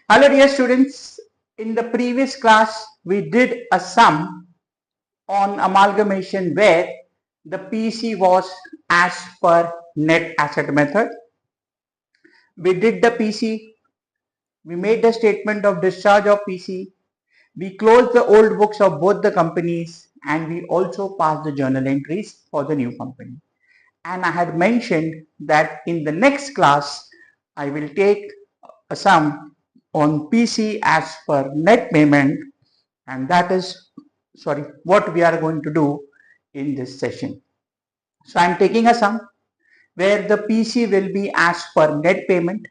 Hello dear students, in the previous class we did a sum on amalgamation where the PC was as per net asset method. We did the PC, we made the statement of discharge of PC, we closed the old books of both the companies and we also passed the journal entries for the new company. And I had mentioned that in the next class I will take a sum on PC as per net payment, and that is what we are going to do in this session. So I am taking a sum where the PC will be as per net payment.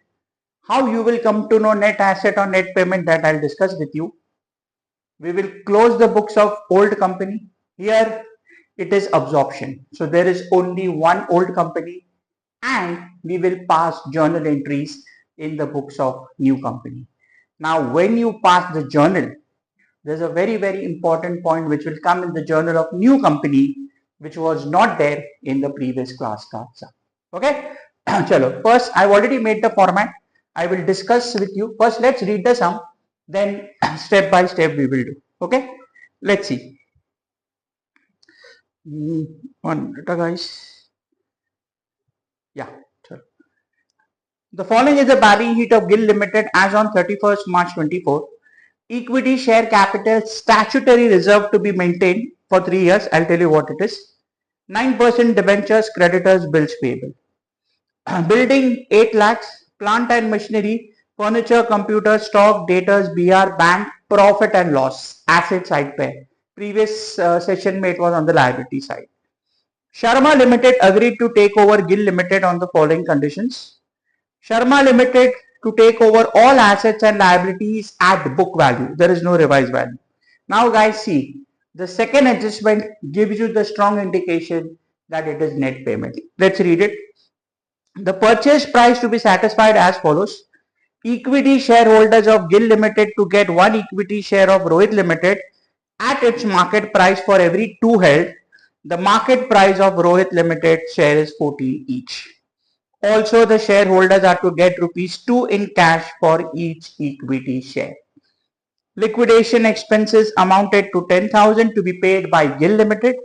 How you will come to know net asset or net payment, that I'll discuss with you. We will close the books of old company. Here it is absorption. So there is only one old company and we will pass journal entries in the books of new company. Now when you pass the journal, there's a very important point which will come in the journal of new company which was not there in the previous class ka sum. Okay. Chalo, first I've already made the format. I will discuss with you. First let's read the sum, then step by step we will do. Okay, let's see. One minute guys. Yeah. The following is the balance sheet of Gill Limited as on 31st March 24. Equity share capital statutory reserve to be maintained for 3 years. I'll tell you what it is. 9% debentures, creditors, bills payable. Building 8 lakhs, plant and machinery, furniture, computer, stock, debtors, BR, bank, profit and loss, asset side pair. Previous session it was on the liability side. Sharma Limited agreed to take over Gill Limited on the following conditions. Sharma Limited to take over all assets and liabilities at book value. There is no revised value. Now guys, see, the second adjustment gives you the strong indication that it is net payment. Let's read it. The purchase price to be satisfied as follows. Equity shareholders of Gill Limited to get 1 equity share of Rohit Limited at its market price for every 2 held. The market price of Rohit Limited share is 14 each. Also, the shareholders are to get ₹2 in cash for each equity share. Liquidation expenses amounted to 10,000 to be paid by Gill Limited.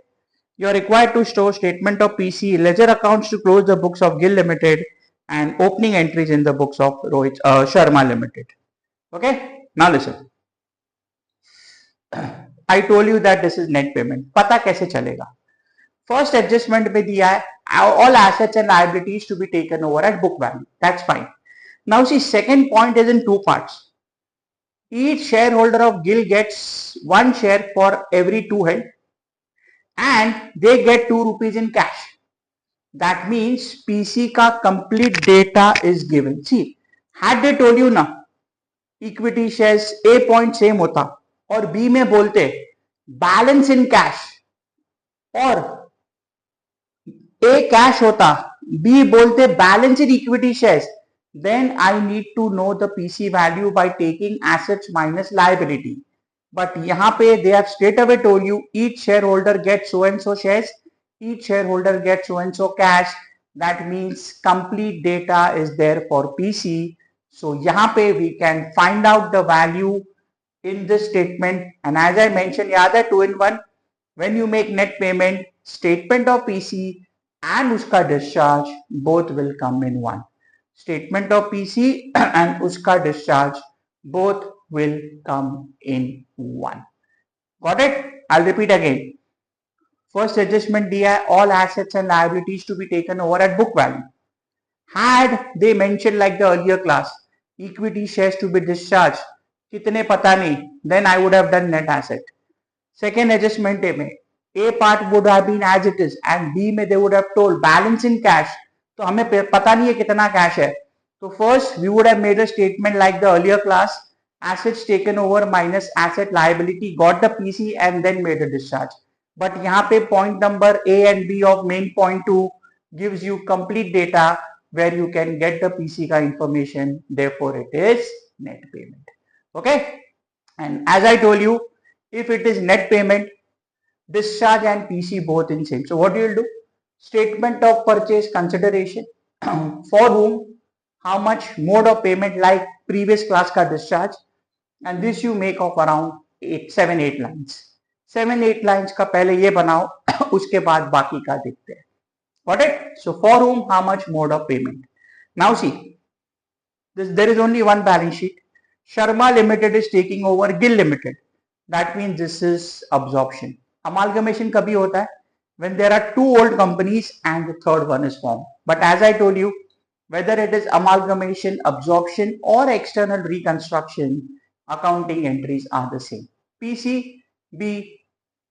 You are required to store statement of PC, ledger accounts to close the books of Gill Limited, and opening entries in the books of Sharma Limited. Okay, now listen. I told you that this is net payment. पता कैसे चलेगा? First adjustment में दिया है all assets and liabilities to be taken over at book value. That's fine. Now see, second point is in 2 parts. Each shareholder of Gill gets 1 share for every 2 held and they get ₹2 in cash. That means PC ka complete data is given. See, had they told you na equity shares A point same होता और B में बोलते balance in cash और A cash होता, B बोलते balance in equity shares, then I need to know the PC value by taking assets minus liability. But यहाँ पे they have straight away told you each shareholder gets so and so shares, each shareholder gets so and so cash. That means complete data is there for PC. So यहाँ पे we can find out the value in this statement. And as I mentioned, याद है 2 in 1. When you make net payment, statement of PC and uska discharge both will come in one. Statement of PC and uska discharge both will come in one. Got it? I'll repeat again. First adjustment diya hai, all assets and liabilities to be taken over at book value. Had they mentioned like the earlier class, equity shares to be discharged, kitne pata nahi, then I would have done net asset. Second adjustment में A part would have been as it is and B में they would have told balance in cash. तो हमें पता नहीं है कितना cash है. So first we would have made a statement like the earlier class, assets taken over minus asset liability, got the PC and then made a discharge. But यहाँ पे point number A and B of main point 2 gives you complete data where you can get the PC का information. Therefore it is net payment. Okay. And as I told you, if it is net payment, discharge and PC both in same. So what you will do? Statement of purchase consideration for whom? how much mode of payment like previous class का discharge, and this you make of around 7-8 lines. 7-8 lines का पहले ये बनाओ उसके बाद बाकी का देखते हैं. Got it? So for whom, how much mode of payment. Now see, there is only one balance sheet. Sharma Limited is taking over Gill Limited. That means this is absorption. Amalgamation कभी होता है? When there are two old companies and the third one is formed. But as I told you, whether it is amalgamation, absorption or external reconstruction, accounting entries are the same. PCB,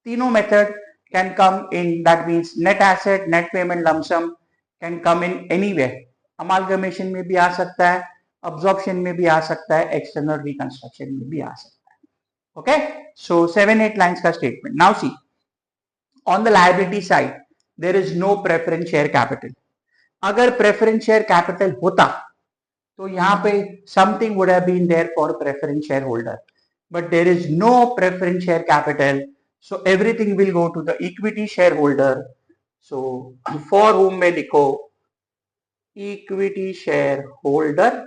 तीनों method can come in, that means net asset, net payment, lump sum can come in anywhere. Amalgamation में भी आ सकता है, absorption में भी आ सकता है, external reconstruction में भी आ सकता है. Okay, so 7-8 lines का statement. Now see, on the liability side, there is no preference share capital. अगर preference share capital होता तो यहाँ पे something would have been there for preference shareholder, but there is no preference share capital, so everything will go to the equity shareholder. So for whom मैं लिखो equity shareholder.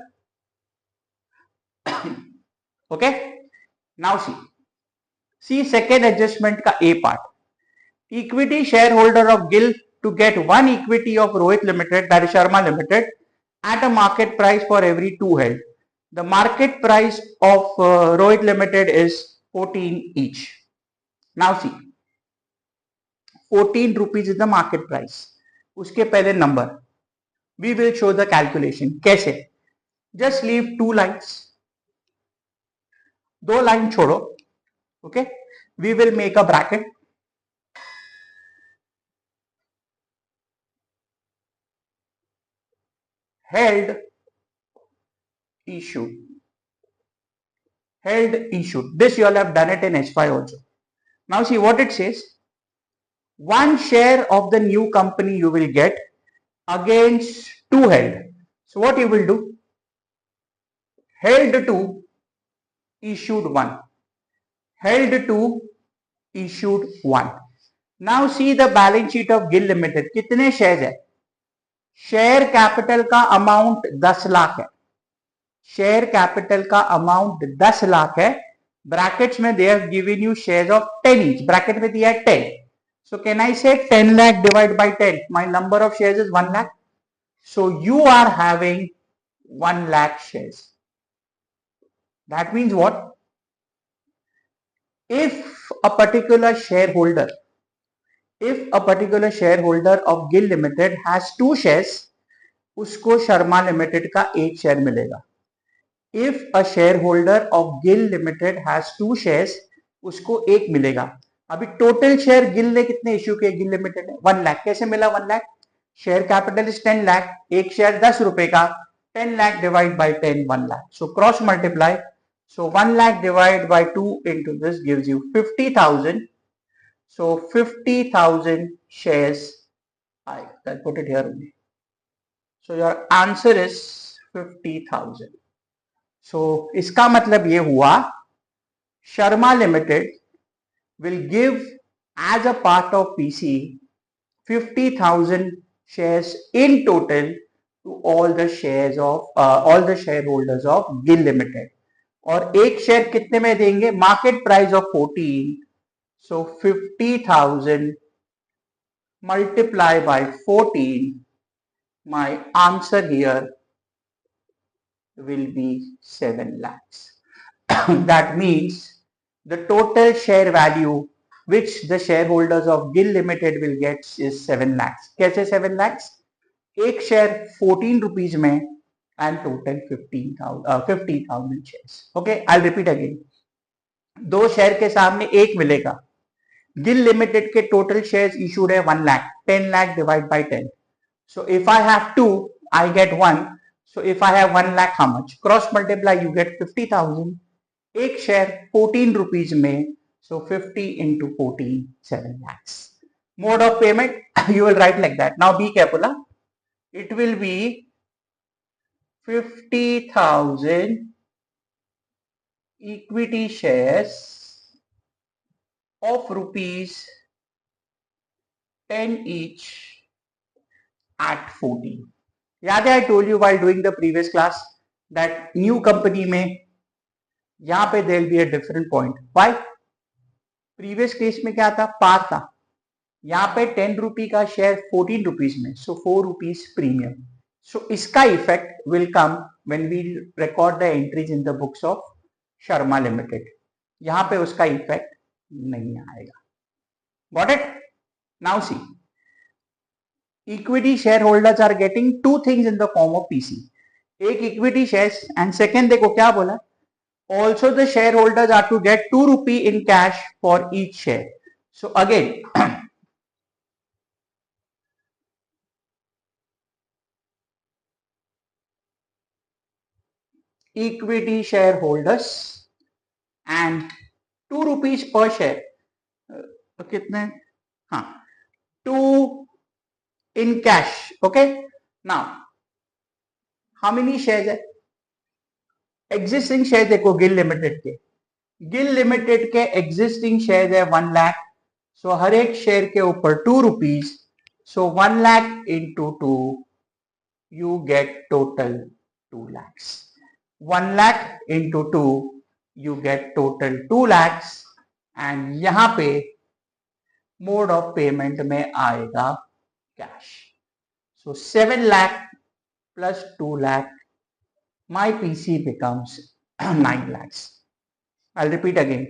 Okay, now see second adjustment का A part. Equity shareholder of Gill to get one equity of Rohit Limited, that is Sharma Limited, at a market price for every 2 held. The market price of Rohit Limited is 14 each. Now see, 14 rupees is the market price. उसके पहले number. We will show the calculation. कैसे? Just leave 2 lines. 2 line छोड़ो. Okay? We will make a bracket. Held issued. Held issued. This you all have done it in H5 also. Now see what it says. One share of the new company you will get against 2 held. So what you will do? Held 2, issued 1. Held 2, issued 1. Now see the balance sheet of Gill Limited. कितने shares है? Share capital का amount 10 lakh है. Share capital का amount 10 lakh है. Brackets में they have given you shares of 10 each. Bracket में दिया है 10. So can I say 10 lakh divided by 10? My number of shares is 1 lakh. So you are having 1 lakh shares. That means what? If a particular shareholder of Gill Limited has 2 shares, उसको Sharma limited का 1 share मिलेगा. If a shareholder of Gill Limited has 2 shares, उसको 1 मिलेगा. अभी total share Gill ने कितने issue किए? Gill limited ने 1 लाख. कैसे मिला 1 lakh? Share capital is 10 lakh. एक शेयर 10 रुपए का. 10 lakh divided by 10, 1 lakh. So cross multiply. So 1 lakh divided by 2 into this gives you 50,000. So 50,000 shares. I'll put it here only. So your answer is 50,000. So इसका मतलब ये हुआ Sharma limited will give as a part of PC 50,000 shares in total to all the shares of all the shareholders of Gill Limited. और एक share कितने में देंगे? Market price of 14. So 50,000 multiply by 14. My answer here will be 7 lakhs. That means the total share value which the shareholders of Gill Limited will get is 7 lakhs. कैसे 7 lakhs? एक share 14 rupees में and total 50,000 shares. Okay, I'll repeat again. 2 share के सामने 1 मिलेगा. Gill limited के total shares issued है 1 lakh. 10 lakh divide by 10. So if I have 2, I get 1. So if I have 1 lakh, how much? Cross multiply, you get 50,000. एक share 14 rupees में, so 50 into 14, 7 lakhs. Mode of payment, you will write like that. Now be careful. It will be 50,000 equity shares of rupees 10 each at 14. याद है I told you while doing the previous class that new company में यहां पे there will be a different point. Why? Previous case में क्या था? पार था. यहाँ पे 10 रुपी का शेयर 14 रुपीज में, सो 4 रुपीज प्रीमियम. सो इसका effect will come when we record the entries in the books of Sharma limited. यहाँ पे उसका इफेक्ट नहीं आएगा. Got it? Now see, equity share holders are getting two things in the form of PC. एक equity shares and second देखो क्या बोला, also the shareholders are to get 2 rupee in cash for each share. So again equity shareholders and 2 rupees per share. तो कितने? हाँ, 2 in cash. Okay, now how many shares है? Existing share देखो Gill limited के, Gill limited के existing share है 1 लाख. सो हर एक share के ऊपर 2 rupees. So 1 lakh into 2 you get total 2 lakhs. 1 lakh into 2 you get total 2 lakhs. and यहां पे मोड ऑफ पेमेंट में आएगा cash. So 7 lakh plus 2 lakh, my PC becomes 9 lakhs. I'll repeat again.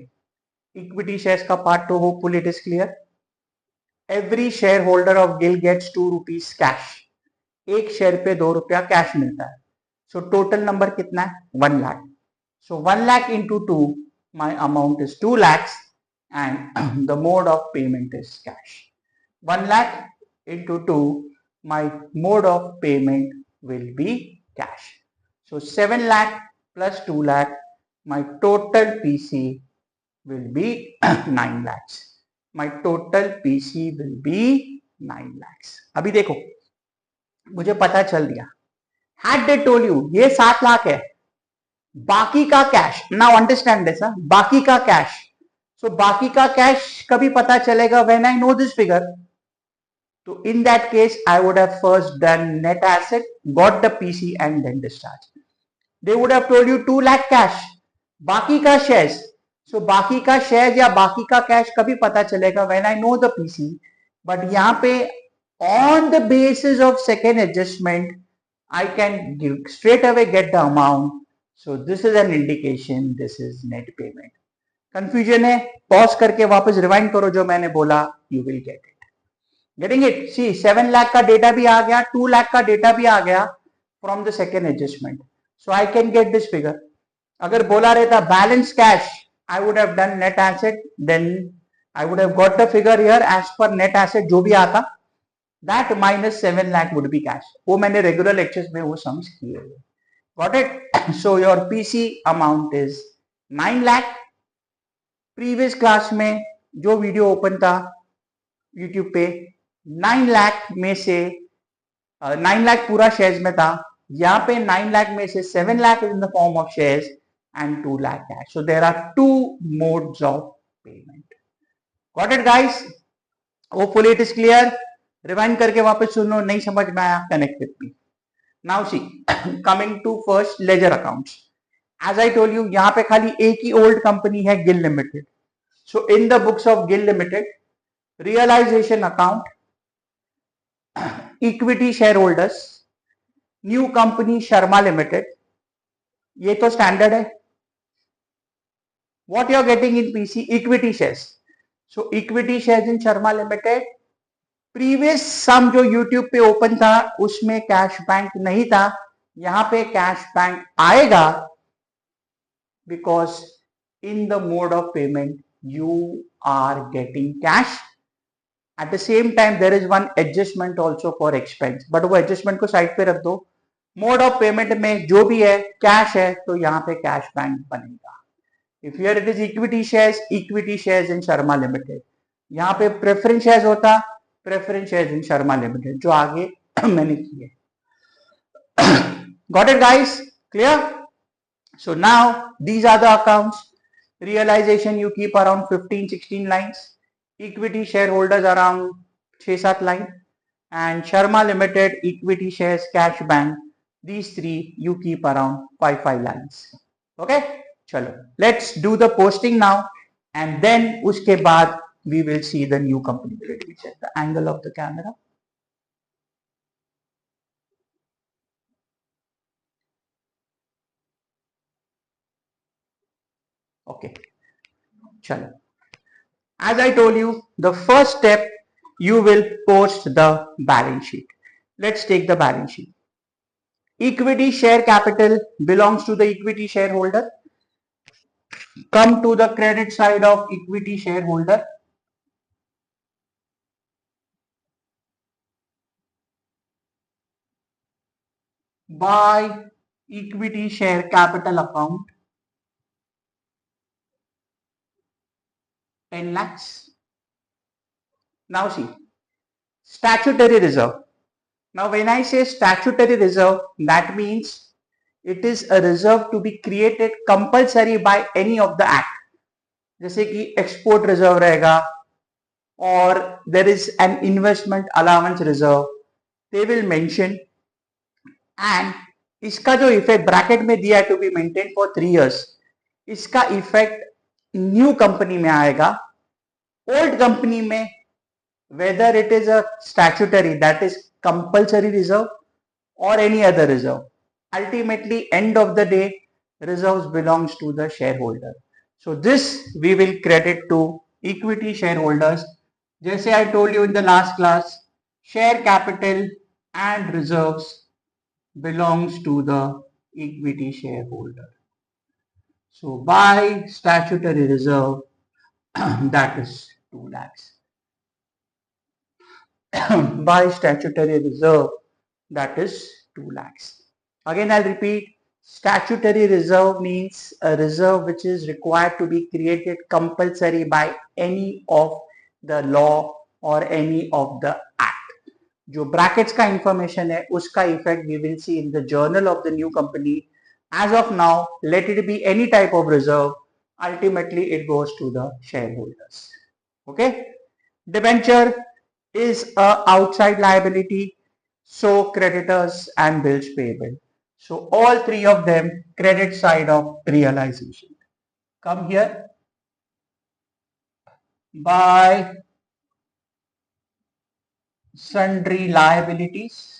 Equity shares का part तो hopefully it is clear. Every shareholder of Gill gets 2 rupees cash. एक share पे 2 रुपया cash मिलता है. So total number कितना है? 1 लाख. सो 1 lakh into 2, my amount is 2 lakhs and the mode of payment is cash. 1 lakh into 2, my mode of payment will be cash. So 7 lakh plus 2 lakh, my total PC will be 9 lakhs. My total PC will be 9 lakhs. अभी देखो, मुझे पता चल दिया. Had they told you ये 7 लाख है, बाकी का कैश, नाउ अंडरस्टैंड दिस, बाकी का कैश. सो बाकी का कैश कभी पता चलेगा when I know this figure. तो in that case I would have first done net asset, got the PC and then discharge. They would have told you 2 lakh cash, बाकी का शेयर्स. सो बाकी का शेयर या बाकी का कैश कभी पता चलेगा when I know the PC. But यहां पे on the basis of second adjustment I can straight away get the amount. So this is an indication, this is net payment. Confusion है? Pause करके वापस rewind करो जो मैंने बोला, you will get it. Getting it? See, 7 lakh का data भी आ गया, 2 lakh का डेटा भी आ गया from the second adjustment. So I can get this figure. अगर बोला रहता balance cash, I would have done net asset, then I would have got the figure here as per net asset जो भी आता. That minus 7 lakh would be cash. वो मैंने regular lectures में वो सम्स किए हुए. Got it? So your PC amount is 9 lakh. Previous class में जो वीडियो ओपन था YouTube पे, 9 लाख में से 9 लाख पूरा शेयर्स में था. यहाँ पे 9 लाख में से 7 लाख इन the form of shares and 2 lakh cash. So there are 2 modes of payment. Got it guys? Hopefully it is clear. Rewind करके वापस सुनो, नहीं समझ में आया connect with me. Now see, coming to first ledger accounts. As I told you यहां पे खाली एक ही ओल्ड कंपनी है, Gill limited. So in the books of Gill limited, realisation account, equity share holders, new company Sharma limited, ये तो standard है. What you are getting in PC? Equity shares. So equity shares in Sharma limited. Previous सम जो YouTube पे open था उसमें cash bank नहीं था, यहां पे कैश बैंक आएगा because in the mode of payment you are getting cash. At the same time there is one adjustment also for expense, but वो एडजस्टमेंट को साइड पे रख दो. मोड ऑफ पेमेंट में जो भी है कैश है, तो यहाँ पे कैश बैंक बनेगा. If here it is equity shares in Sharma limited, यहाँ पे प्रेफरेंस शेयर्स होता, preference shares in Sharma limited, जो आगे मैंने किए. Got it guys? Clear? So now these are the accounts. Realisation you keep around 15-16 lines, equity share holders around 6-7 line, and Sharma Limited, equity shares, cash bank. These three you keep around 5 lines. Okay? Chalo. Let's do the posting now, and then uske baad we will see the new company. Let me check the angle of the camera. Okay. Chalo. As I told you, the first step you will post the balance sheet. Let's take the balance sheet. Equity share capital belongs to the equity shareholder. Come to the credit side of equity shareholder. Buy equity share capital account 10 lakhs. Now see, statutory reserve. Now when I say statutory reserve, that means it is a reserve to be created compulsory by any of the act. जैसे कि export reserve रहेगा, or there is an investment allowance reserve, they will mention, and इसका जो effect bracket में दिया है to be maintain for 3 years, इसका effect new company में आएगा. ओल्ड कंपनी में whether it is a statutory, that is compulsory reserve, or any other reserve, ultimately end of the day reserves belongs to the shareholder. So this we will credit to equity shareholders. Jaise I told you in the last class, share capital and reserves belongs to the equity shareholder. So by statutory reserve that is 2 lakhs. By statutory reserve that is 2 lakhs. Again I'll repeat, statutory reserve means a reserve which is required to be created compulsory by any of the law or any of the act. जो brackets का information है उसका effect we will see in the journal of the new company. As of now, let it be any type of reserve. Ultimately, it goes to the shareholders. Okay. Debenture is a outside liability. So creditors and bills payable. So all three of them credit side of realization. Come here. By sundry liabilities.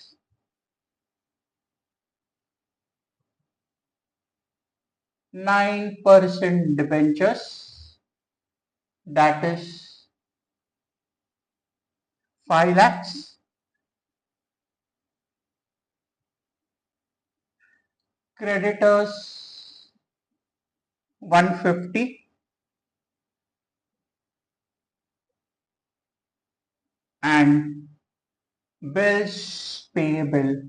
9% debentures, that is 5 lakhs. Creditors 150 and bills payable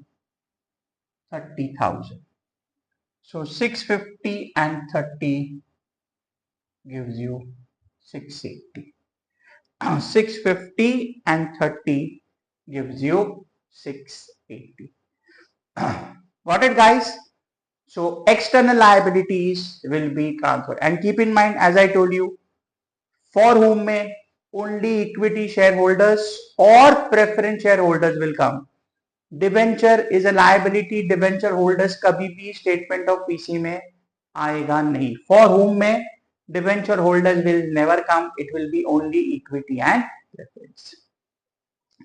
30,000. So 650 and 30 gives you 680. 650 and 30 gives you 680. Got it, guys? So external liabilities will be transferred, and keep in mind, as I told you, for whom may only equity shareholders or preference shareholders will come. Debenture is a liability. Debenture holders कभी भी statement of PC में आएगा नहीं. For whom may debenture holders will never come. It will be only equity and preference.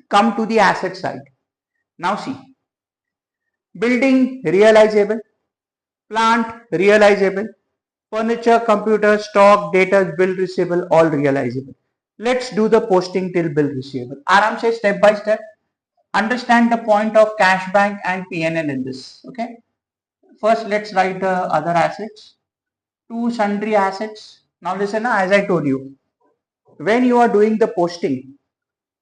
Come to the asset side. Now see, building realizable, plant realizable, furniture, computer, stock, data, bill receivable, all realizable. Let's do the posting till bill receivable. आराम से step by step. Understand the point of cash bank and P&L in this. Okay. First, let's write the other assets. Two sundry assets. Now listen, as I told you, when you are doing the posting,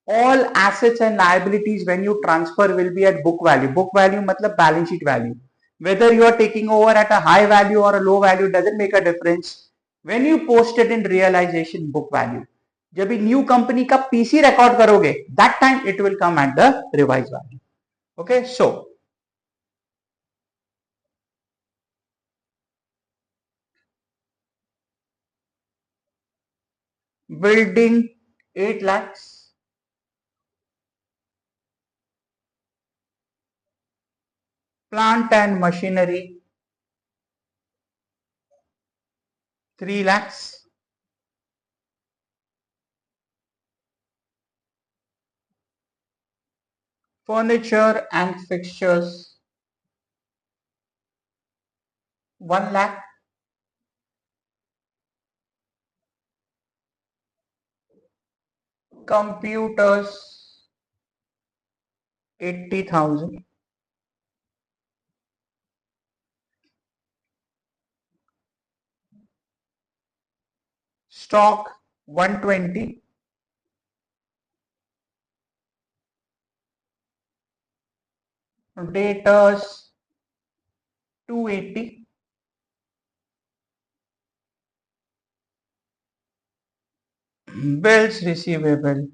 all assets and liabilities when you transfer will be at book value. Book value matlab balance sheet value. Whether you are taking over at a high value or a low value doesn't make a difference. When you post it in realization book value, जब भी new company का PC record करोगे, that time it will come at the revised value. Okay, so building 8 lakhs, Plant and machinery 3 lakhs. Furniture and fixtures 1 lakh. Computers 80,000. Stock 120. Debtors 280. Bills receivable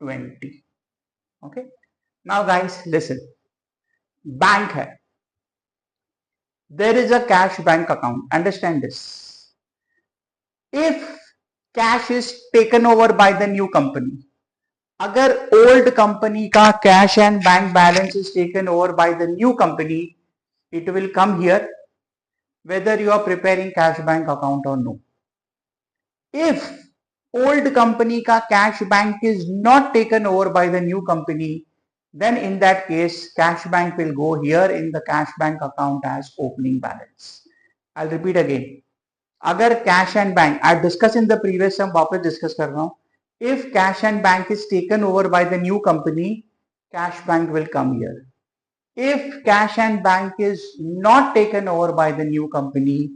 20. Okay. Now guys, listen. Bank hai. There is a cash bank account. Understand this. If cash is taken over by the new company, अगर old company का cash and bank balance is taken over by the new company, it will come here whether you are preparing cash bank account or no. If old company ka cash bank is not taken over by the new company, then in that case cash bank will go here in the cash bank account as opening balance. I'll repeat again. अगर cash and bank, I discussed in the previous sum, वापस discuss कर रहा हूँ. If cash and bank is taken over by the new company, cash bank will come here. If cash and bank is not taken over by the new company,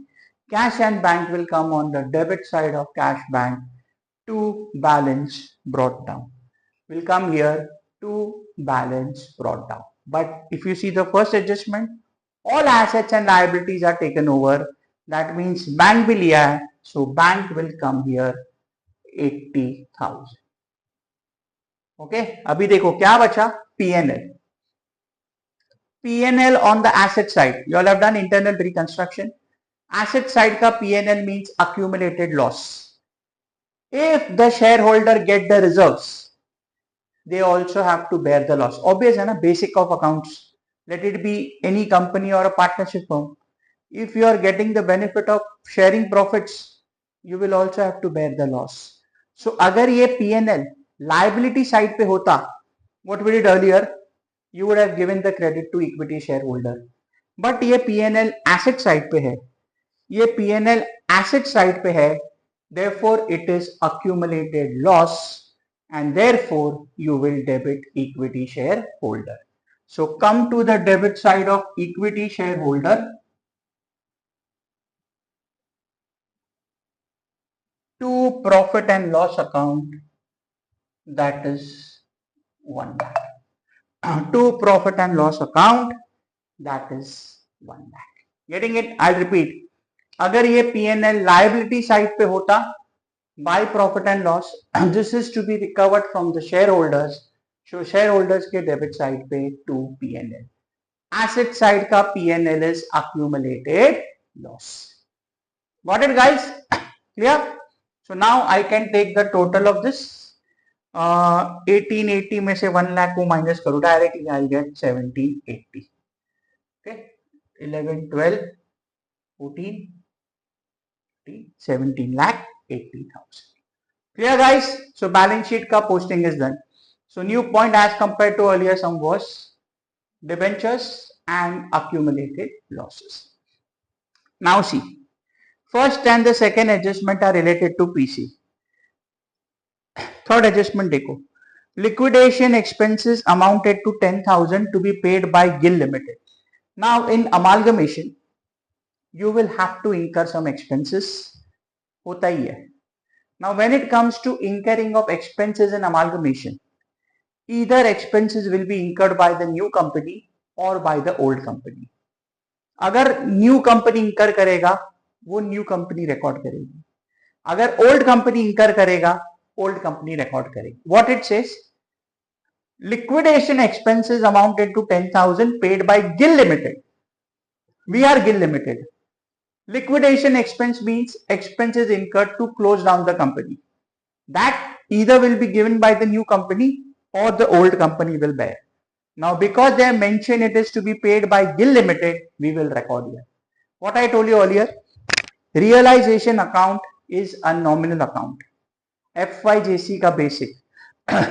cash and bank will come on the debit side of cash bank to balance brought down. Will come here to balance brought down. But if you see the first adjustment, all assets and liabilities are taken over. That means bank will liya hai, so bank will come here 80,000. Okay, अभी देखो क्या बचा P&L. P&L on the asset side. You all have done internal reconstruction. Asset side ka P&L means accumulated loss. If the shareholder get the reserves, they also have to bear the loss. Obvious है ना, basic of accounts. Let it be any company or a partnership firm. If you are getting the benefit of sharing profits, you will also have to bear the loss. So अगर ये P&L liability side पे होता, what we did earlier, you would have given the credit to equity shareholder. But ये P&L asset side पे है, ये P&L asset side पे है, therefore it is accumulated loss and therefore you will debit equity shareholder. So come to the debit side of equity shareholder. To profit and loss account, that is 1 lakh. To profit and loss account, that is 1 lakh. Getting it? I'll repeat. अगर ये P&L liability side पे होता, by profit and loss, this is to be recovered from the shareholders. So shareholders के debit side पे to P&L. Asset side का P&L is accumulated loss. Got it, guys? Clear? So now I can take the total of this. 1880 में से 1 lakh को minus करूँ directly, I'll get 1780. Okay, 11, 12, 14, 17 lakh 80,000. Clear, guys? So balance sheet ka posting is done. So new point as compared to earlier sum was debentures and accumulated losses. Now see, first and the second adjustment are related to PC. Third adjustment देखो, liquidation expenses amounted to 10,000 to be paid by Gill Ltd. Now in amalgamation, you will have to incur some expenses. होता ही है. Now when it comes to incurring of expenses in amalgamation, either expenses will be incurred by the new company or by the old company. अगर new company incur करेगा, वो new company record करेगी. अगर old company incur करेगा, old company record करेगी. What it says? Liquidation expenses amounted to 10,000 paid by Gill Ltd. We are Gill Ltd. Liquidation expense means expenses incurred to close down the company. That either will be given by the new company or the old company will bear. Now because they have mentioned it is to be paid by Gill Ltd, we will record here. What I told you earlier, realization account is a nominal account. FYJC का basic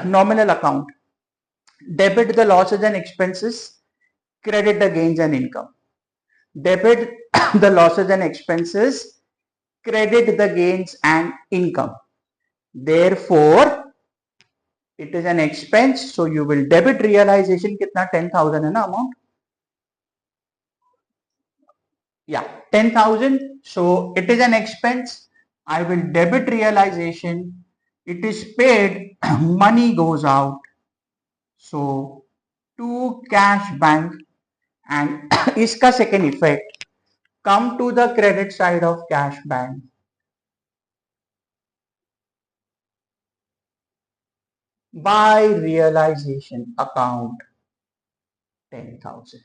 nominal account. Debit the losses and expenses, credit the gains and income. Debit the losses and expenses, credit the gains and income. Therefore, it is an expense, so you will debit realization. कितना 10,000 है ना amount? Yeah, 10,000. So it is an expense. I will debit realization. It is paid. Money goes out. So to cash bank, and इसका second effect, come to the credit side of cash bank. By realization account 10,000.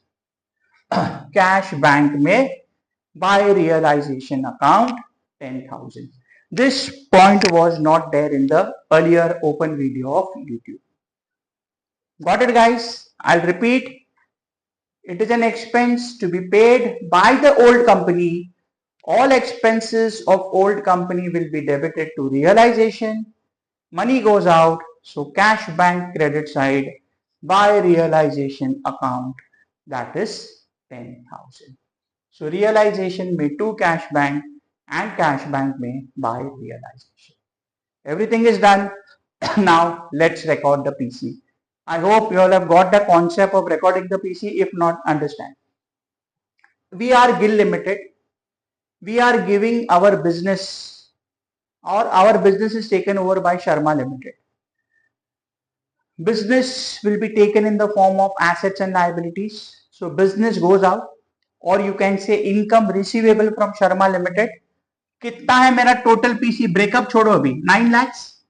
Cash bank में by realization account 10,000. This point was not there in the earlier open video of YouTube. Got it, guys? I'll repeat. It is an expense to be paid by the old company. All expenses of old company will be debited to realization. Money goes out, so cash bank credit side by realization account, that is 10,000. So realization may to cash bank and cash bank may by realization. Everything is done. Now let's record the PC. I hope you all have got the concept of recording the PC. If not, understand. We are Gill Limited. We are giving our business, or our business is taken over by Sharma Limited. Business will be taken in the form of assets and liabilities. So business goes out, or you can say income receivable from Sharma Limited. कितना है मेरा total PC? Breakup छोड़ो अभी, 9 lakhs.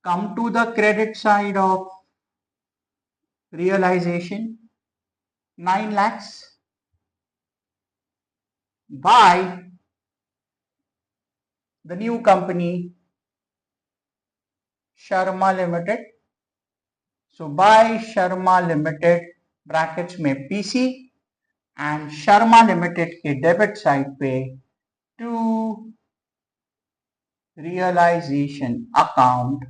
Come to the credit side of realization, 9 lakhs by the new company Sharma Limited. So by Sharma Limited brackets में PC and Sharma Limited के debit side पे to realization account,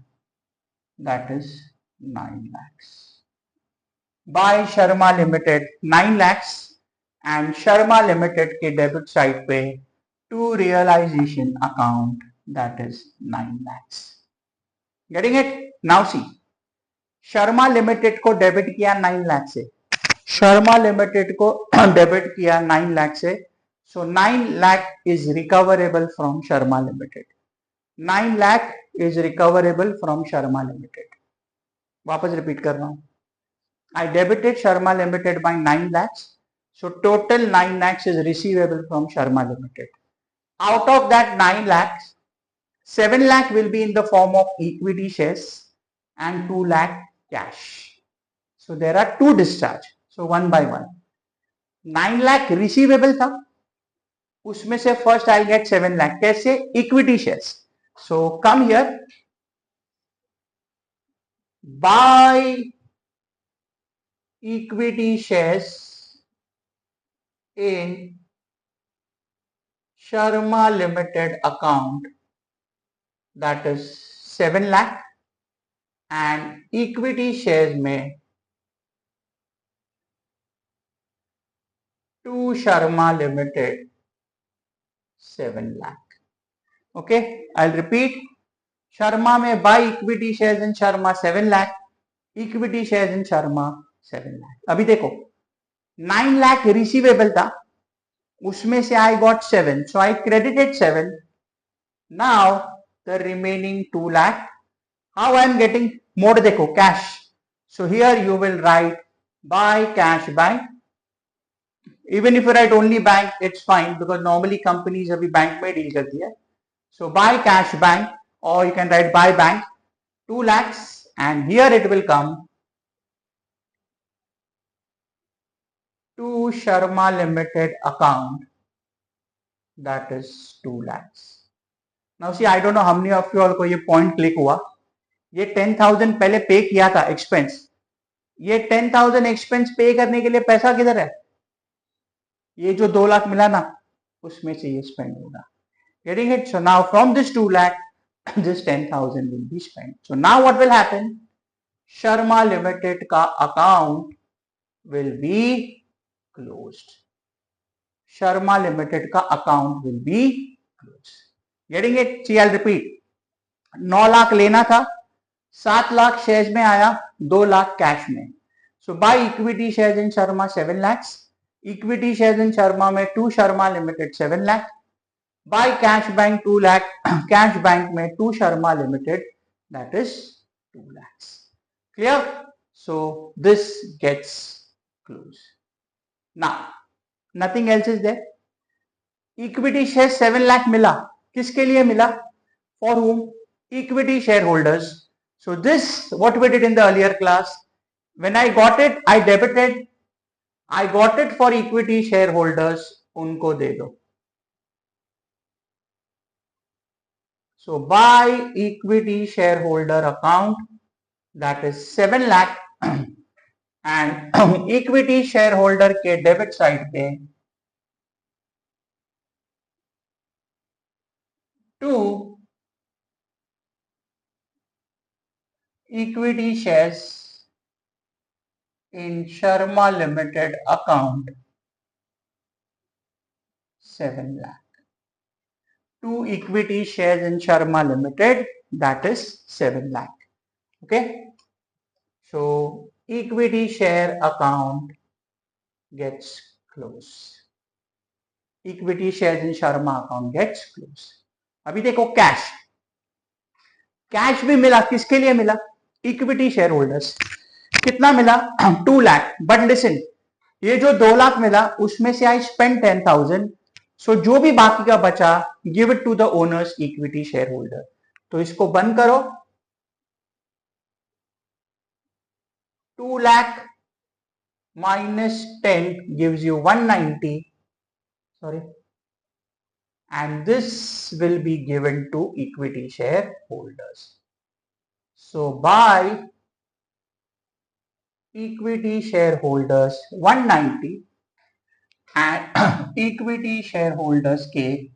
that is 9 lakhs. By Sharma Limited 9 lakhs and Sharma Limited के debit side पे to realization account, that is 9 lakhs. Getting it? Now see, Sharma limited को debit किया 9 लाख से, Sharma limited को debit किया 9 लाख से, so 9 lakh is recoverable from Sharma limited. 9 lakh is recoverable from Sharma limited. वापस repeat कर रहा हूं. I debited Sharma limited by 9 lakhs, so total 9 lakhs is receivable from Sharma Limited. Out of that 9 lakhs, 7 lakh will be in the form of equity shares and 2 lakh cash. So there are two discharge. So one by one. 9 lakh receivable था, उसमें से first I'll get 7 lakh. कैसे? Equity shares. So come here. Buy equity shares in Sharma Limited account, that is 7 lakh, and equity shares में to Sharma Limited 7 lakh. Okay, I'll repeat. Sharma में buy equity shares in Sharma 7 lakh, equity shares in Sharma 7 lakh. अभी देखो 9 lakh receivable था, उसमें से I got 7, so I credited 7. Now the remaining 2 lakh, how I am getting? Mode देखो, cash. So here you will write by cash bank. Even if you write only bank, it's fine, because normally companies अभी bank में deal करती है. So by cash bank, or you can write by bank 2 lakhs, and here it will come to Sharma Limited account, that is 2 lakhs. Now see, I don't know how many of you all को ये point click हुआ. ये 10,000 पहले पे किया था expense, ये 10,000 expense पे करने के लिए पैसा किधर है? ये जो 2 लाख मिला ना, उसमें से ये स्पेंड होगा. Getting it? So now from this 2 lakh, this 10,000 will be spent. So now what will happen? Sharma Limited का account will be closed. Sharma Limited का account will be closed. Getting it? See, I'll repeat. 9 lakh लेना था, 7 lakh shares में आया, 2 lakh cash में. So buy equity shares in Sharma 7 lakhs. Equity shares in Sharma में 2 Sharma Limited 7 lakh. Buy cash bank 2 lakh. Cash bank में 2 Sharma Limited, that is 2 lakhs. Clear? So this gets closed. Now nothing else is there. Equity share 7 lakh मिला, किसके लिए मिला? For whom? Equity shareholders. So this, what we did in the earlier class, when I got it, I debited. I got it for equity shareholders, उनको दे दो. So buy equity shareholder account, that is 7 lakh and equity shareholder के debit side पे 2 equity shares in Sharma Limited account 7 lakh. 2 equity shares in Sharma Limited, that is 7 lakh. Okay. So equity share account gets closed. Equity shares in Sharma account gets closed. अभी देखो cash, cash भी मिला, किसके लिए मिला? Equity share holders. कितना मिला? 2 lakh. But listen, ये जो 2 लाख मिला उसमें से आई स्पेंड 10,000. सो जो भी बाकी का बचा, give it to the owners equity share holder. तो इसको बंद करो. 2 lakh minus 10 gives you 190. Sorry. And this will be given to equity shareholders. So by equity shareholders 190 and equity shareholders के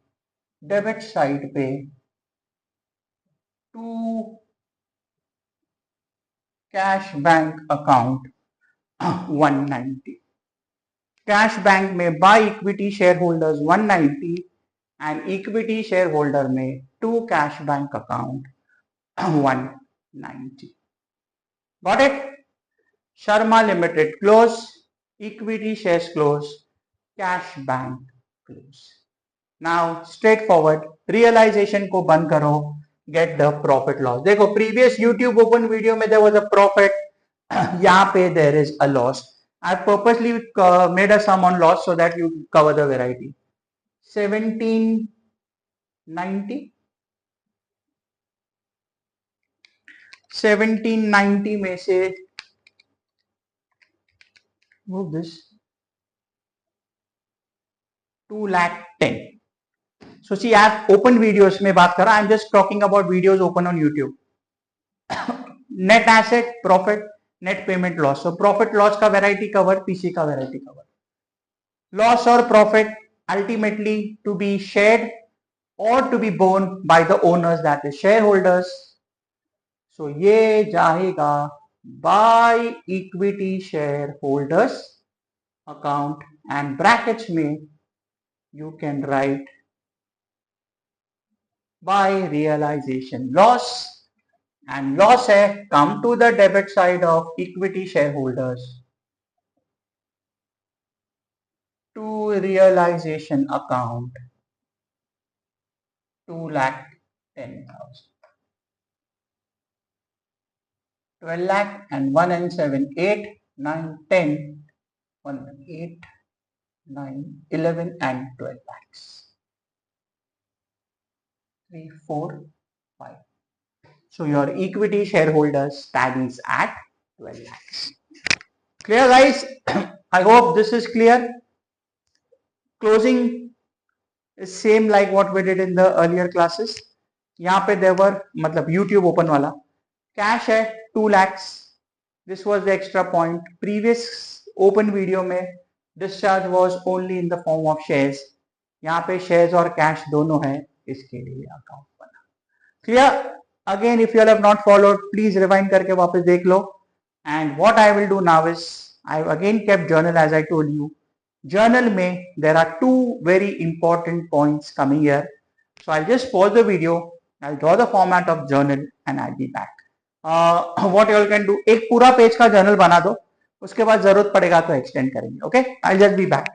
डेबिट साइड पे 2 cash bank account 190. Cash bank में by equity share holders 190 and equity share holder में 2 cash bank account 190. Got it? Sharma Limited close, equity shares close, cash bank close. Now straightforward, realization को बंद करो, get the profit loss. देखो previous YouTube open video में there was a profit, यहाँ पे there is a loss. I purposely made a sum on loss so that you cover the variety. 1790 1790 में से move this 2 lakh 10. So see, I have open videos में बात कर रहा. I'm just talking about videos open on YouTube. Net asset, profit, net payment, loss. So profit loss का variety cover, PC का variety cover. Loss or profit ultimately to be shared or to be borne by the owners, that is shareholders. So ये जाएगा by equity shareholders account and brackets में you can write by realization loss, and loss है come to the debit side of equity shareholders to realization account 2,10,000. 12 lakh and 1 and 7, 8, 9, 10, 1, 8, 9, 11 and 12 lakhs. 3, 4, 5. So your equity shareholders tallies at 12 lakhs. Clear guys? I hope this is clear. Closing is same like what we did in the earlier classes. यहाँ पे there were मतलब YouTube open वाला cash है 2 lakhs, This was the extra point. Previous open video में discharge was only in the form of shares. यहाँ पे shares और cash दोनों है, इसके लिए account बना. Clear? Again, if you all have not followed, please rewind करके वापस देख लो. And what I will do now is I have again kept journal as I told you. Journal में there are two very important points coming here. So I'll just pause the video. I'll draw the format of journal and I'll be back. What you all can do, एक पूरा page का journal बना दो, उसके बाद जरूरत पड़ेगा तो एक्सटेंड करेंगे. Okay, I just be back.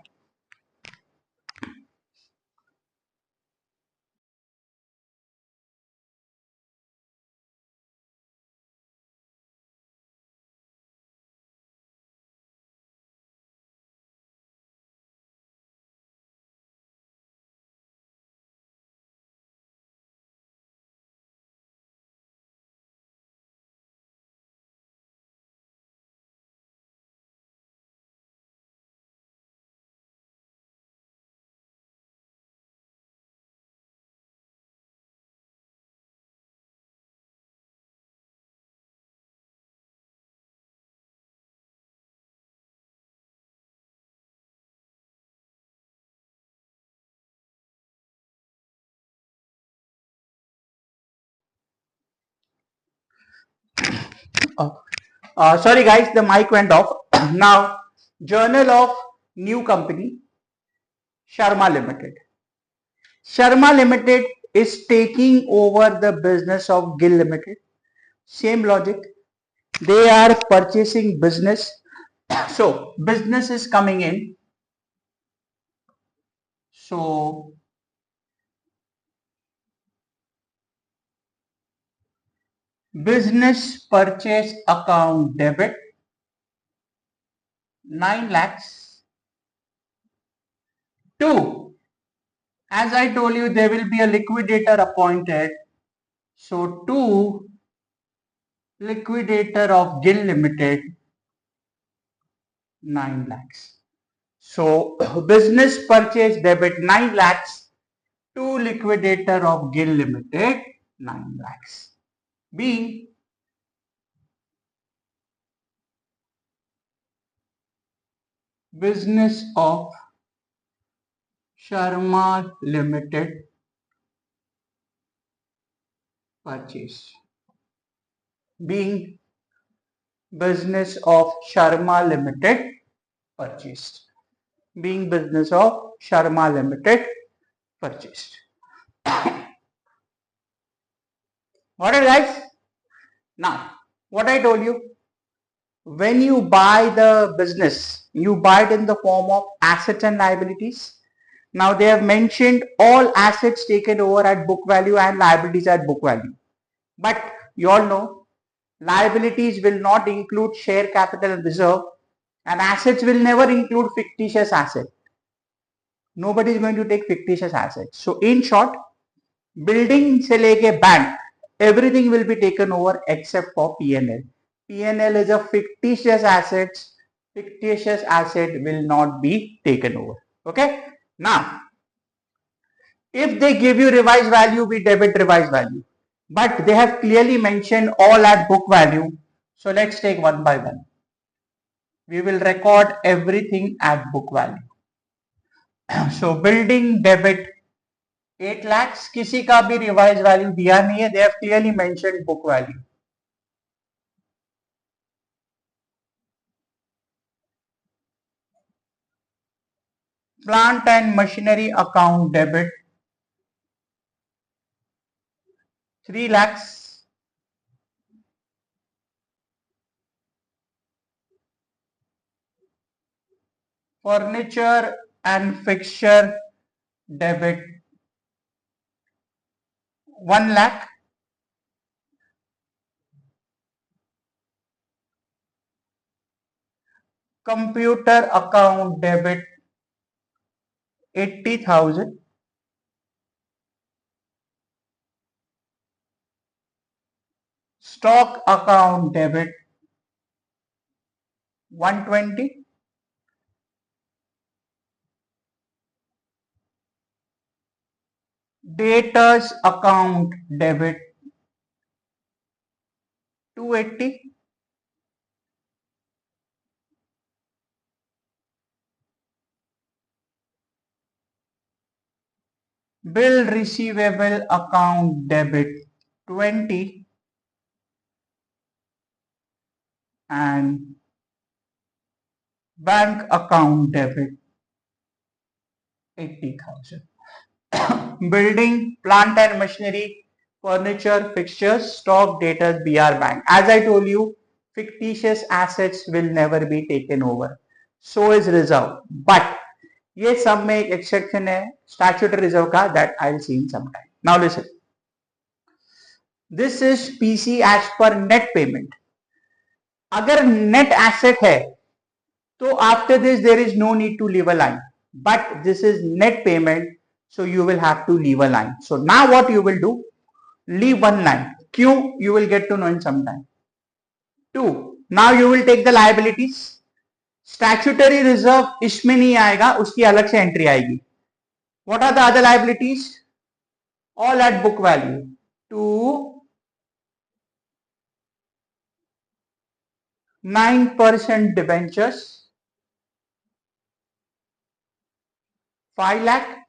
Sorry guys, the mic went off. Now, journal of new company, Sharma Limited. Sharma Limited is taking over the business of Gill Ltd. Same logic. They are purchasing business. So, business is coming in. So, business purchase account debit 9 lakhs. 2. As I told you, there will be a liquidator appointed. So, 2 liquidator of Gill Limited 9 lakhs. So, business purchase debit 9 lakhs to liquidator of Gill Limited 9 lakhs. B. Business of Sharma Limited purchase. Being business of Sharma Limited purchased. Being business of Sharma Limited purchased. Got it, guys? Now, what I told you, when you buy the business, you buy it in the form of assets and liabilities. Now, they have mentioned all assets taken over at book value and liabilities at book value. But you all know, liabilities will not include share capital and reserve, and assets will never include fictitious asset. Nobody is going to take fictitious assets. So, in short, building se leke bank, everything will be taken over except for P&L. P&L is a fictitious asset. Fictitious asset will not be taken over. Okay. Now, if they give you revised value, we debit revised value. But they have clearly mentioned all at book value. So let's take one by one. We will record everything at book value. So building debit 8 lakhs, किसी का भी revised value दिया नहीं है. They have clearly mentioned book value. Plant and machinery account debit 3 lakhs. Furniture and fixture debit 1 lakh. Computer account debit 80,000. Stock account debit 120. Debtors account debit 280. bill receivable account debit 20 and bank account debit 80,000. Building, plant and machinery, furniture, fixtures, stock, debtors, BR bank. As I told you, fictitious assets will never be taken over. So is reserve. But ये सब में एक exception है statutory reserve का that I will see in some time. Now listen, this is PC as per net payment. अगर net asset है तो after this there is no need to leave a line, but this is net payment, so you will have to leave a line. So now what you will do, leave one line. Q you will get to know in some time. 2, now you will take the liabilities. Statutory reserve इसमें नहीं आएगा, उसकी अलग से entry आएगी. What are the other liabilities? All at book value. 2 9% debentures 5 lakh,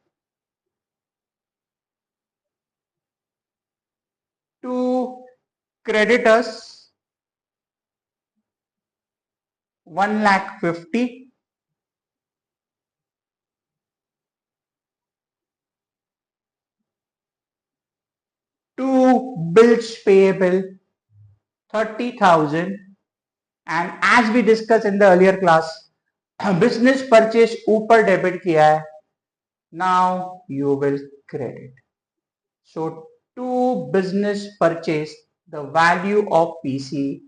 2 creditors 1 lakh 50, 2 bills payable 30,000, and as we discussed in the earlier class, business purchase ऊपर debit किया है, now you will credit. So to business purchase, the value of PC,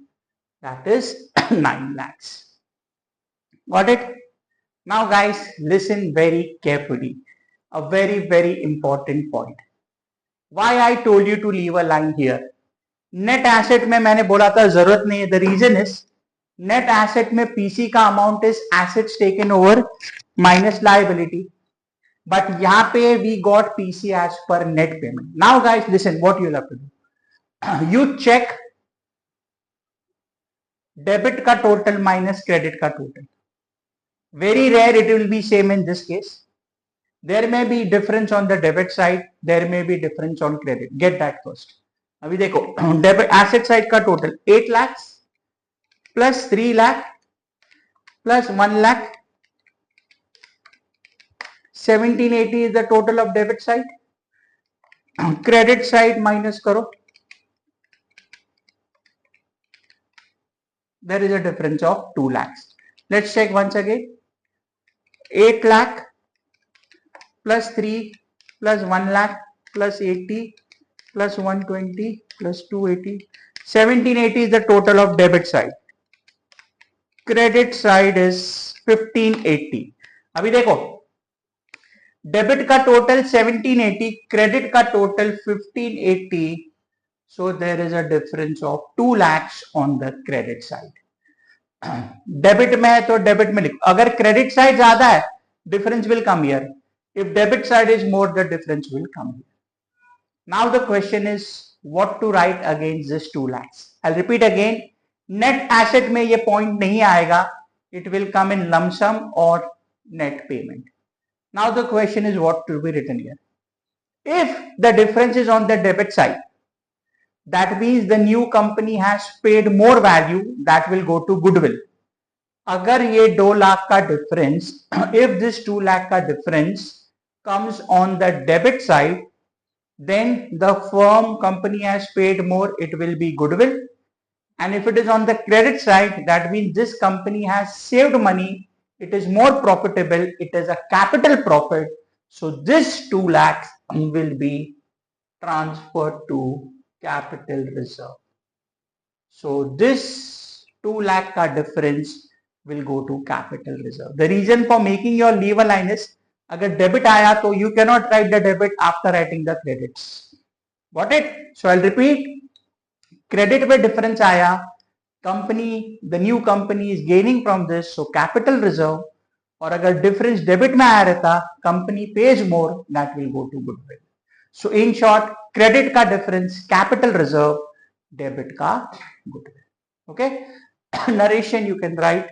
that is 9 lakhs. Got it? Now guys, listen very carefully. A very important point. Why I told you to leave a line here. Net asset में मैंने बोला था जरूरत नहीं है. The reason is net asset में PC का amount is assets taken over minus liability, but यहां पे we got PC as per net payment. Now guys listen what you have to do, you check debit का total minus credit का total. Very rare it will be same in this case. There may be difference on the debit side, there may be difference on credit. Get that first. अभी देखो debit asset side का total 8 lakh plus 3 lakh plus 1 lakh 1780 is the total of debit side. Credit side minus करो, there is a difference of 2 lakhs. Let's check once again. 8 lakh plus 3 plus 1 lakh plus 80 plus 120 plus 280. 1780 is the total of debit side. Credit side is 1580. अभी देखो debit का total 1780, credit का total 1580. So there is a difference of 2 lakhs on the credit side. Debit में है तो debit में लिखो. अगर क्रेडिट साइड ज्यादा है difference will come here. If debit side is more the difference will come here. Now the question is what to write against this 2 lakhs. I repeat again, net asset में ये point नहीं आएगा, it will come in lump sum और net payment. Now the question is what to be written here. If the difference is on the debit side, that means the new company has paid more value, that will go to goodwill. अगर ये 2 लाख का difference, if this 2 lakh का difference comes on the debit side, then the firm company has paid more, it will be goodwill. And if it is on the credit side, that means this company has saved money, it is more profitable, it is a capital profit. So this 2 lakhs will be transferred to capital reserve. So this 2 lakh ka difference will go to capital reserve. The reason for making your leave a line is, agar debit aaya to you cannot write the debit after writing the credits. Got it? So I'll repeat. Credit पे difference आया, company, the new company is gaining from this, so capital reserve. और अगर difference debit में आया रहता, company pays more, that will go to goodwill. So in short, credit का difference capital reserve, debit का goodwill. Okay? Narration you can write.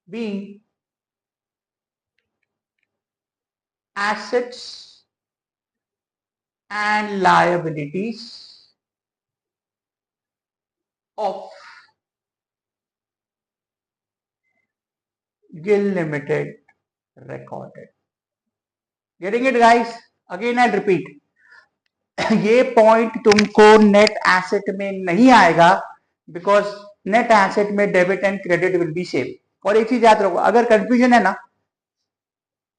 Being assets and liabilities of Gill Limited recorded. Getting it guys? Again I'll repeat. ये point तुमको net asset में नहीं आएगा because net asset में debit and credit will be same. और एक चीज याद रखो, अगर कंफ्यूजन है ना,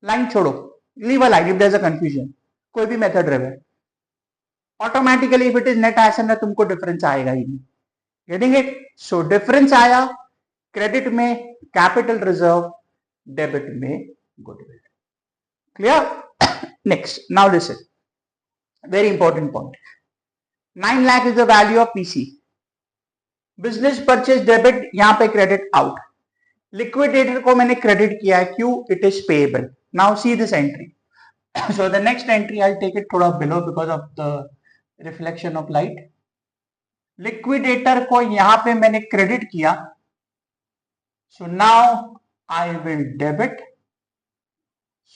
लाइन छोड़ो, leave a line if there is a confusion, कोई भी मेथड रहे, automatically if it is net asset ना तुमको डिफरेंस आएगा ही नहीं। Getting it? सो डिफरेंस आया क्रेडिट में कैपिटल रिजर्व, डेबिट में goodwill. Clear? Next, now listen, very important point. 9 lakh is the value of PC. Business purchase debit, यहां पे क्रेडिट आउट। लिक्विडेटर को मैंने क्रेडिट किया है, क्यों? It is payable. Now see this entry. So the next entry I take it थोड़ा below because of the reflection of light. Liquidator को यहां पे मैंने क्रेडिट किया, so now I will debit.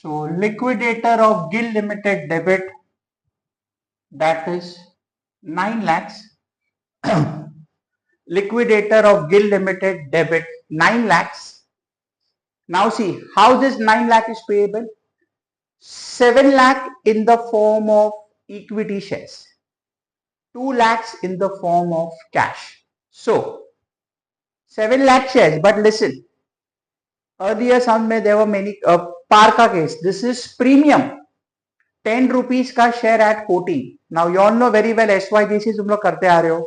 So liquidator of Gill limited debit, that is 9 lakhs. Liquidator of Gill Limited debit 9 lakhs. Now see how this 9 lakh is payable. 7 lakh in the form of equity shares, 2 lakhs in the form of cash. So 7 lakh shares, but listen, earlier some में there were many par का case. This is premium. 10 rupees का share at 14. Now you all know very well SYGC तुम लोग करते आ रहे हो.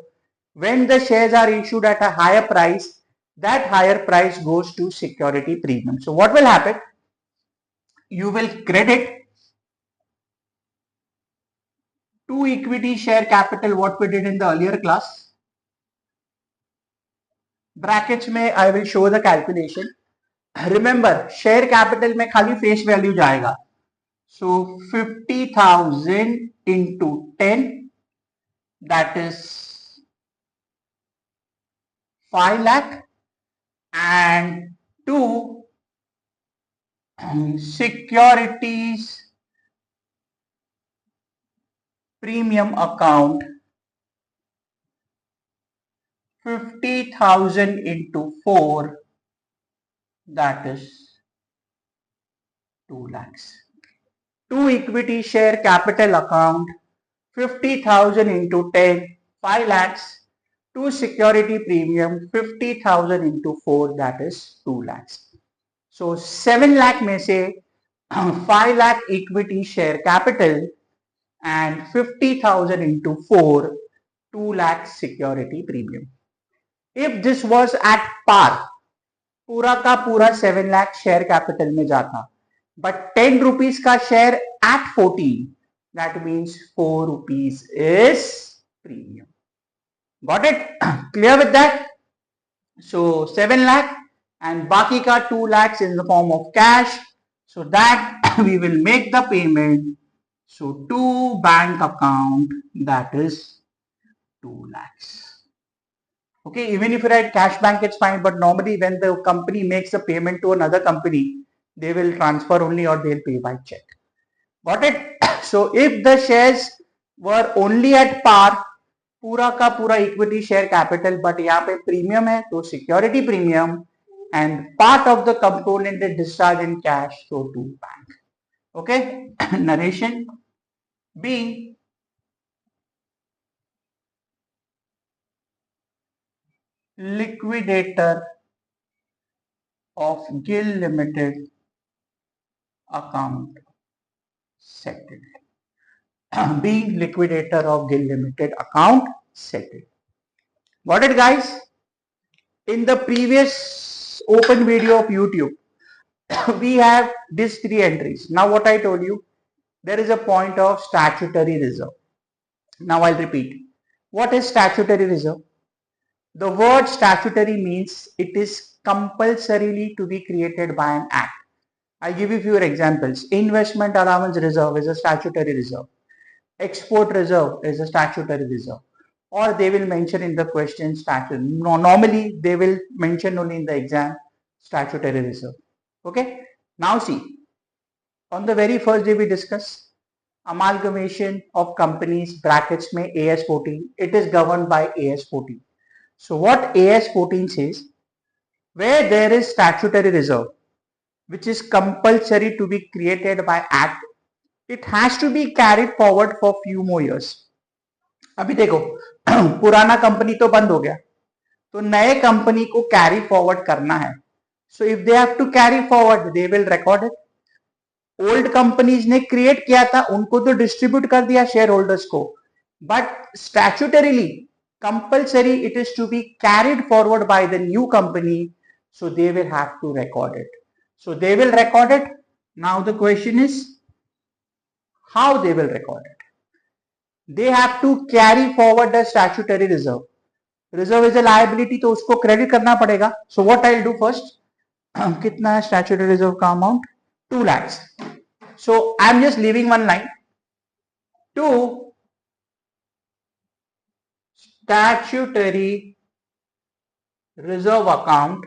When the shares are issued at a higher price, that higher price goes to security premium. So what will happen? You will credit to equity share capital what we did in the earlier class. Brackets में I will show the calculation. Remember share capital में खाली face value जाएगा. So 50,000 into 10, that is 5 lakh, and to securities premium account, 50,000 into 4, that is 2 lakhs. To equity share capital account, 50,000 into 10, 5 lakhs. To security premium, 50,000 into 4, that is 2 lakhs. So 7 lakh में से 5 lakh equity share capital and 50,000 into 4, 2 lakh security premium. If this was at par, पूरा का पूरा 7 lakh share capital में जाता, but 10 rupees का share at 14, that means 4 rupees is premium. Got it? Clear with that? So 7 lakh and baki ka 2 lakhs in the form of cash, so that we will make the payment. So to bank account, that is 2 lakhs. Okay, even if you write cash bank, it's fine, but normally when the company makes a payment to another company, they will transfer only or they'll pay by check. Got it? So if the shares were only at par, पूरा का पूरा equity share capital, but यहाँ पे premium है तो security premium, and part of the component is discharge in cash, so to bank. Okay, narration be. Liquidator of Gill limited account settled. Being liquidator of Gill Limited account settled. Got it guys? In the previous open video of YouTube, we have these 3 entries. Now what I told you, there is a point of statutory reserve. Now I'll repeat. What is statutory reserve? The word statutory means it is compulsorily to be created by an act. I give you few examples. Investment allowance reserve is a statutory reserve. Export reserve is a statutory reserve. Or they will mention in the question statute. Normally they will mention only in the exam statutory reserve. Okay. Now see, On the very first day we discussed amalgamation of companies brackets में AS14. It is governed by AS14. So what AS14 says, where there is statutory reserve which is compulsory to be created by act, it has to be carried forward for few more years. अभी देखो पुराना company तो बंद हो गया, तो नए company को कैरी फॉरवर्ड करना है. So if they have to carry forward they will record it. Old companies ने क्रिएट किया था, उनको तो डिस्ट्रीब्यूट कर दिया शेयर होल्डर्स को, but statutorily compulsory it is to be carried forward by the new company, so they will have to record it. So they will record it. Now the question is how they will record it. They have to carry forward the statutory reserve. Reserve is a liability, तो उसको credit करना पड़ेगा. So what I'll do first, कितना है statutory reserve का amount? 2 lakhs. So I'm just leaving one line. To statutory reserve account,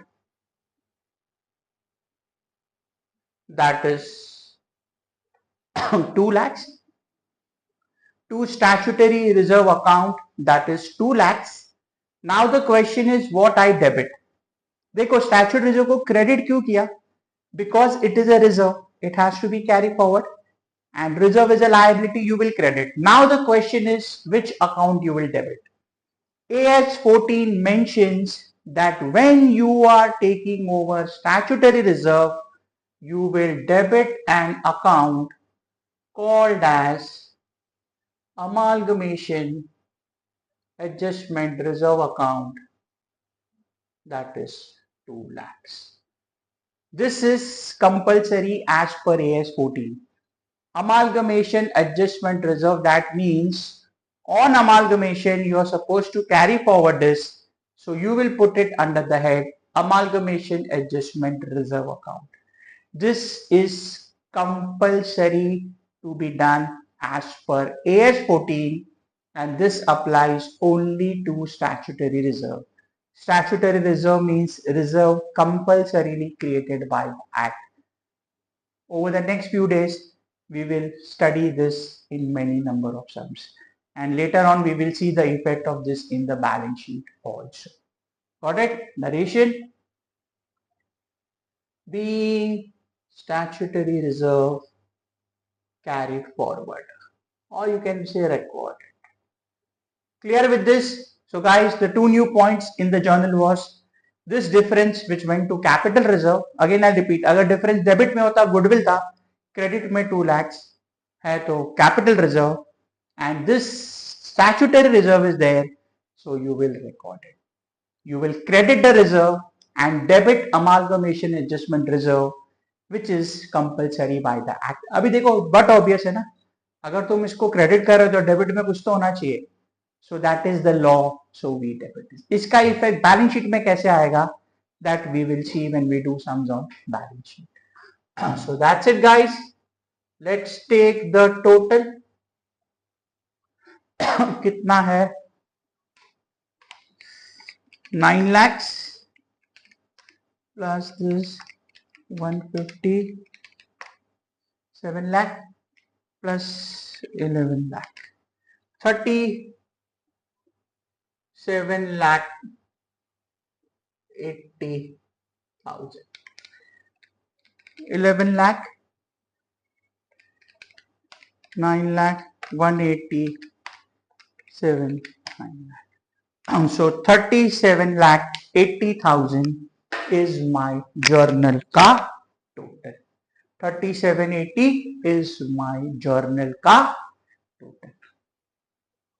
that is 2 lakhs. To statutory reserve account, that is 2 lakhs. Now the question is what I debit. देखो statutory reserve को credit क्यों किया? Because it is a reserve, it has to be carried forward, and reserve is a liability, you will credit. Now the question is which account you will debit. AS14 mentions that when you are taking over statutory reserve, you will debit an account called as amalgamation adjustment reserve account, that is 2 lakhs. This is compulsory as per AS14. Amalgamation adjustment reserve, that means on amalgamation you are supposed to carry forward this, so you will put it under the head amalgamation adjustment reserve account. This is compulsory to be done as per AS14, and this applies only to statutory reserve. Statutory reserve means reserve compulsorily created by Act. Over the next few days, we will study this in many number of sums, and later on we will see the effect of this in the balance sheet also. Got it? Narration. Being statutory reserve carried forward, or you can say record. Clear with this? So guys, the 2 new points in the journal was this difference which went to capital reserve. Again I repeat, अगर difference debit में होता goodwill था, credit में 2 lakhs है तो capital reserve, and this statutory reserve is there, so you will record it. You will credit the reserve and debit amalgamation adjustment reserve, which is compulsory by the act. अभी देखो but obvious है ना, अगर तुम इसको credit कर रहे हो तो debit में कुछ तो होना चाहिए. So that is the law, so we debit this. इसका effect balance sheet में कैसे आएगा, that we will see when we do sums on balance sheet. So that's it guys. Let's take the total. कितना है? 9 lakhs plus this 150, 7 lakh plus 11 lakh, 37 lakh 80,000. 11 lakh, 9 lakh, 187, 9 lakh. So 37 lakh 80,000 is my journal का total. 3780 is my journal का total.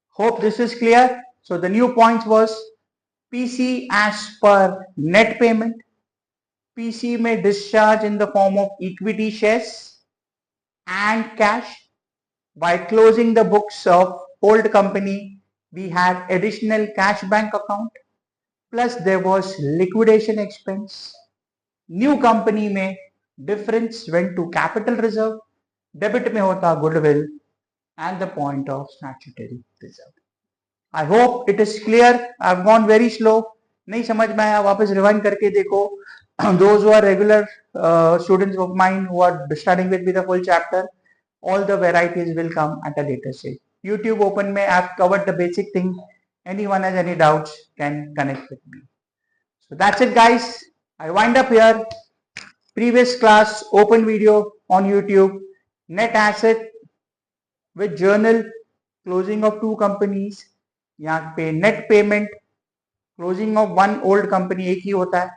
Hope this is clear. So the new points was PC as per net payment. PC may discharge in the form of equity shares and cash. By closing the books of old company, we have additional cash bank account, plus there was liquidation expense. New company में difference went to capital reserve, debit में होता goodwill, and the point of statutory reserve. I hope it is clear. I've gone very slow. नहीं समझ में आया वापस rewind करके देखो. those who are regular students of mine who are studying with me the full chapter, all the varieties will come at a later stage. YouTube Open may I've covered the basic thing. Anyone has any doubts can connect with me. So that's it, guys. I wind up here. Previous class open video on YouTube. Net asset with journal closing of two companies. यहाँ पे net payment closing of one old company एक ही होता है,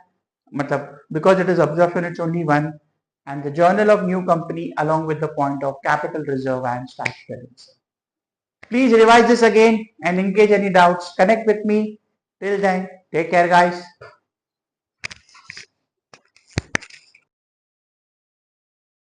मतलब because it is absorption it's only one, and the journal of new company along with the point of capital reserve and statutory reserve. Please revise this again and in case any doubts connect with me. Till then, take care, guys.